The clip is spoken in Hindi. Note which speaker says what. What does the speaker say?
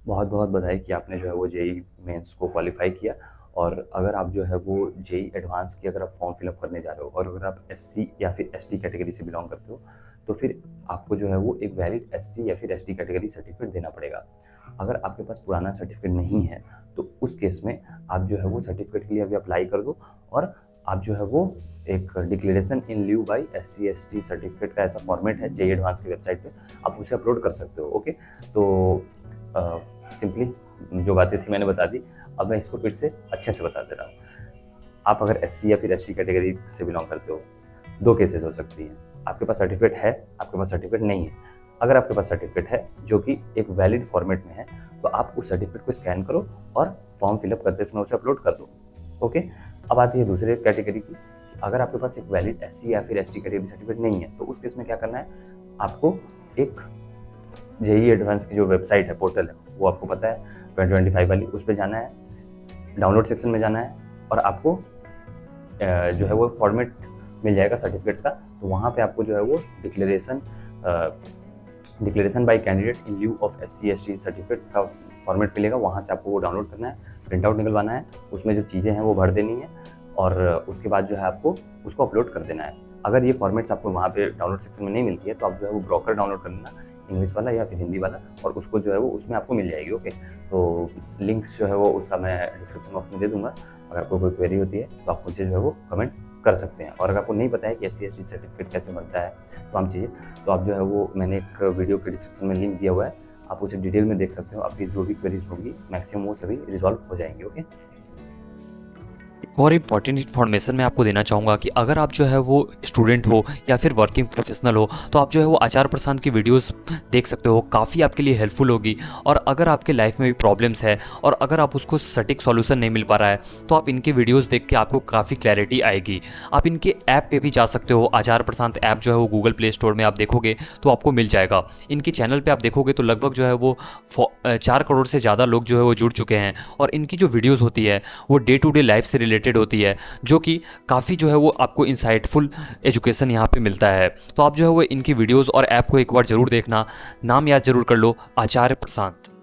Speaker 1: बहुत बहुत बधाई कि आपने जो है वो जेई मेंस को क्वालिफाई किया। और अगर आप जो है वो जेई एडवांस की अगर आप फॉर्म फिलअप करने जा रहे हो और अगर आप एससी या फिर एसटी कैटेगरी से बिलोंग करते हो, तो फिर आपको जो है वो एक वैलिड एससी या फिर एसटी कैटेगरी सर्टिफिकेट देना पड़ेगा। अगर आपके पास पुराना सर्टिफिकेट नहीं है तो उस केस में आप जो है वो सर्टिफिकेट के लिए अभी अप्लाई कर दो, और आप जो है वो एक declaration in lieu by SC ST certificate का ऐसा फॉर्मेट है जेई एडवांस की वेबसाइट पे, आप उसे अपलोड कर सकते हो। ओके, तो सिंपली जो बातें थी मैंने बता दी। अब मैं इसको फिर से अच्छे से बता दे रहा हूँ। आप अगर एससी या फिर एसटी कैटेगरी से बिलोंग करते हो, दो केसेस हो सकती हैं। आपके पास सर्टिफिकेट है, आपके पास सर्टिफिकेट नहीं है। अगर आपके पास सर्टिफिकेट है जो कि एक वैलिड फॉर्मेट में है, तो आप उस सर्टिफिकेट को स्कैन करो और फॉर्म फिलअप करते समय उसे अपलोड कर दो। ओके, अब आती है दूसरे कैटेगरी की। अगर आपके पास एक वैलिड एससी या फिर एसटी कैटेगरी सर्टिफिकेट नहीं है, तो उस केस में क्या करना है, आपको एक जेई एडवांस की जो वेबसाइट है, पोर्टल है, वो आपको पता है 2025 वाली, उस पर जाना है, डाउनलोड सेक्शन में जाना है और आपको जो है वो फॉर्मेट मिल जाएगा सर्टिफिकेट्स का। तो वहाँ पे आपको जो है वो declaration bye candidate in lieu of SC ST certificate का फॉर्मेट मिलेगा। वहाँ से आपको वो डाउनलोड करना है, प्रिंट आउट निकलवाना है, उसमें जो चीज़ें हैं वो भर देनी है और उसके बाद जो है आपको उसको अपलोड कर देना है। अगर ये फॉर्मेट्स आपको वहाँ पे डाउनलोड सेक्शन में नहीं मिलती है, तो आप जो है वो ब्रोकर डाउनलोड कर लेना, इंग्लिश वाला या फिर हिंदी वाला, और उसको जो है वो उसमें आपको मिल जाएगी। ओके, तो लिंक्स जो है वो उसका मैं डिस्क्रिप्शन बॉक्स में दे दूंगा। अगर आपको कोई क्वेरी होती है तो आप मुझे जो है वो कमेंट कर सकते हैं। और अगर आपको नहीं पता है कि एससी एसटी सर्टिफिकेट कैसे बनता है, तो हम चाहिए तो आप जो है वो, मैंने एक वीडियो के डिस्क्रिप्शन में लिंक दिया हुआ है, आप उसे डिटेल में देख सकते हो। आपकी जो भी क्वेरीज होंगी मैक्सिमम वो सभी रिजॉल्व हो जाएंगे। ओके,
Speaker 2: एक और इम्पॉर्टेंट इन्फॉर्मेशन मैं आपको देना चाहूँगा कि अगर आप जो है वो स्टूडेंट हो या फिर वर्किंग प्रोफेशनल हो, तो आप जो है वो आचार प्रसाद की वीडियोस देख सकते हो, काफ़ी आपके लिए हेल्पफुल होगी। और अगर आपके लाइफ में भी प्रॉब्लम्स है और अगर आप उसको सटीक सॉल्यूशन नहीं मिल पा रहा है, तो आप इनके वीडियोस देख के आपको काफ़ी क्लैरिटी आएगी। आप इनके ऐप पे भी जा सकते हो, आचार प्रसाद ऐप जो है वो गूगल प्ले स्टोर में आप देखोगे तो आपको मिल जाएगा। इनके चैनल पर आप देखोगे तो लगभग जो है वो 4 करोड़ से ज़्यादा लोग जो है वो जुड़ चुके हैं, और इनकी जो वीडियोज़ होती है वो डे टू डे लाइफ से रिलेटेड होती है, जो कि काफ़ी जो है वो आपको इंसाइटफुल एजुकेशन यहाँ पे मिलता है। तो आप जो है वो इनकी वीडियोस और ऐप को एक बार जरूर देखना। नाम याद जरूर कर लो, आचार्य प्रशांत।